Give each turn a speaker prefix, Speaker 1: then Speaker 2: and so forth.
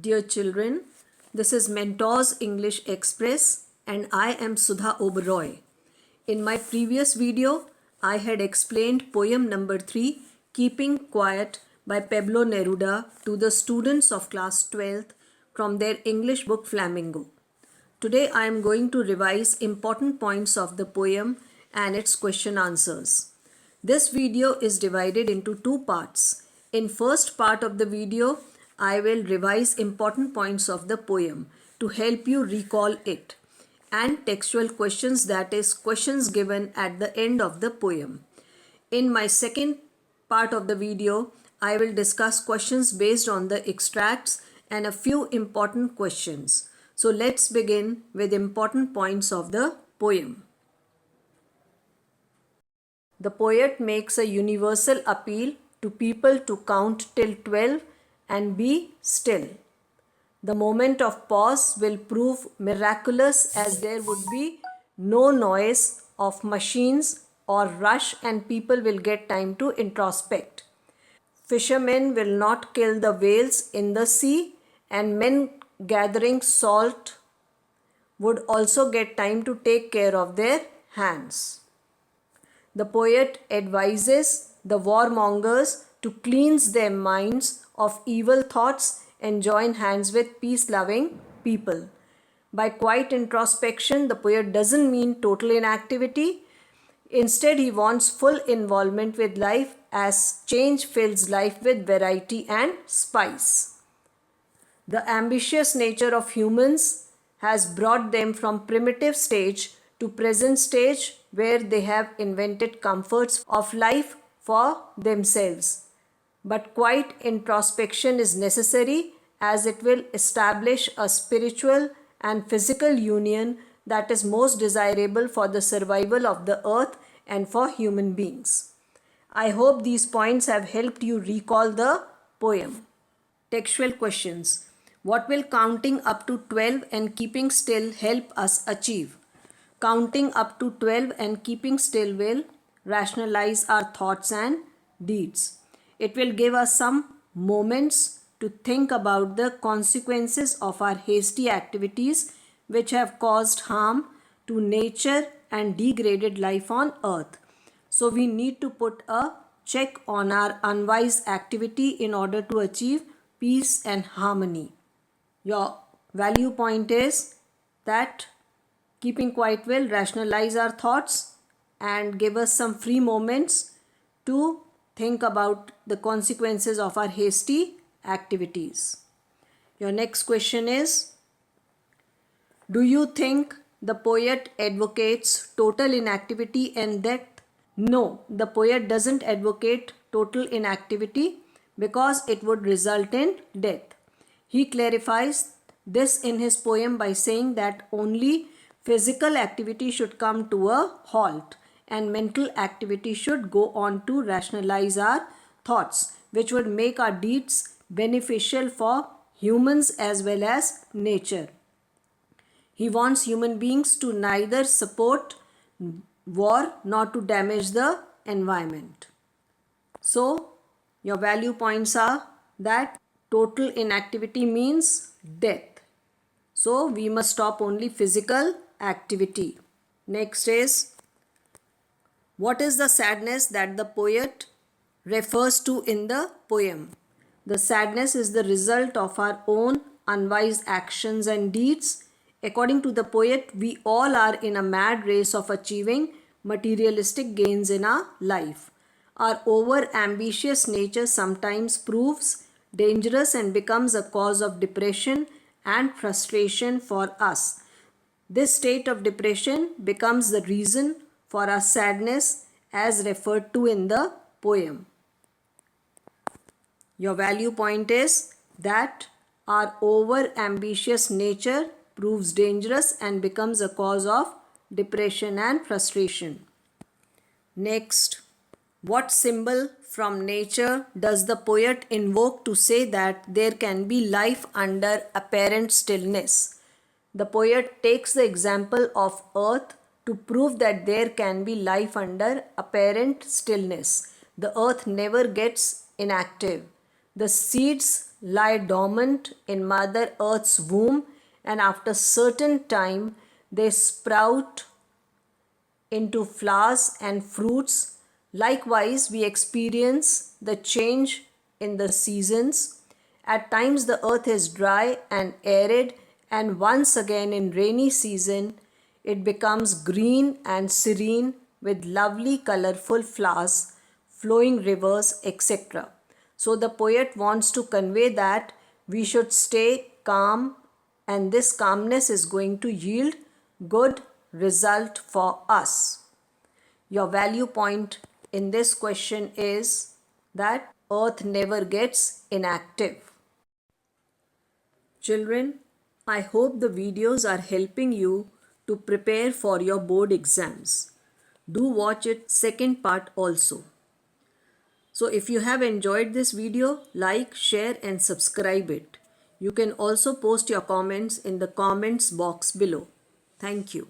Speaker 1: Dear children, this is Mentors English Express and I am Sudha Oberoi. In my previous video, I had explained poem number 3, Keeping Quiet by Peblo Neruda to the students of class 12 from their English book Flamingo. Today I am going to revise important points of the poem and its question answers. This video is divided into two parts. In first part of the video, I will revise important points of the poem to help you recall it and textual questions, that is questions given at the end of the poem. In my second part of the video, I will discuss questions based on the extracts and a few important questions. So let's begin with important points of the poem. The poet makes a universal appeal to people to count till 12 and be still. The moment of pause will prove miraculous, as there would be no noise of machines or rush and people will get time to introspect. Fishermen will not kill the whales in the sea, and men gathering salt would also get time to take care of their hands. The poet advises the warmongers to cleanse their minds of evil thoughts and join hands with peace-loving people. By quiet introspection, the poet doesn't mean total inactivity. Instead, he wants full involvement with life, as change fills life with variety and spice. The ambitious nature of humans has brought them from primitive stage to present stage, where they have invented comforts of life for themselves. But quiet introspection is necessary, as it will establish a spiritual and physical union that is most desirable for the survival of the earth and for human beings. I hope these points have helped you recall the poem. Textual questions. What will counting up to 12 and keeping still help us achieve? Counting up to 12 and keeping still will rationalize our thoughts and deeds. It will give us some moments to think about the consequences of our hasty activities which have caused harm to nature and degraded life on earth. So we need to put a check on our unwise activity in order to achieve peace and harmony. Your value point is that keeping quiet will rationalize our thoughts and give us some free moments to think about the consequences of our hasty activities. Your next question is, do you think the poet advocates total inactivity and death? No, the poet doesn't advocate total inactivity because it would result in death. He clarifies this in his poem by saying that only physical activity should come to a halt and mental activity should go on to rationalize our thoughts, which would make our deeds beneficial for humans as well as nature. He wants human beings to neither support war nor to damage the environment. So, your value points are that total inactivity means death. So, we must stop only physical activity. Next is, what is the sadness that the poet refers to in the poem? The sadness is the result of our own unwise actions and deeds. According to the poet, we all are in a mad race of achieving materialistic gains in our life. Our over-ambitious nature sometimes proves dangerous and becomes a cause of depression and frustration for us. This state of depression becomes the reason for our sadness as referred to in the poem. Your value point is that our over-ambitious nature proves dangerous and becomes a cause of depression and frustration. Next, what symbol from nature does the poet invoke to say that there can be life under apparent stillness? The poet takes the example of earth to prove that there can be life under apparent stillness. The earth never gets inactive. The seeds lie dormant in Mother Earth's womb, and after certain time they sprout into flowers and fruits. Likewise, we experience the change in the seasons. At times the earth is dry and arid, and once again in rainy season it becomes green and serene with lovely colorful flowers, flowing rivers, etc. So the poet wants to convey that we should stay calm, and this calmness is going to yield good result for us. Your value point in this question is that earth never gets inactive. Children, I hope the videos are helping you to prepare for your board exams. Do watch it second part also. So if you have enjoyed this video, like, share and subscribe it. You can also post your comments in the comments box below. Thank you.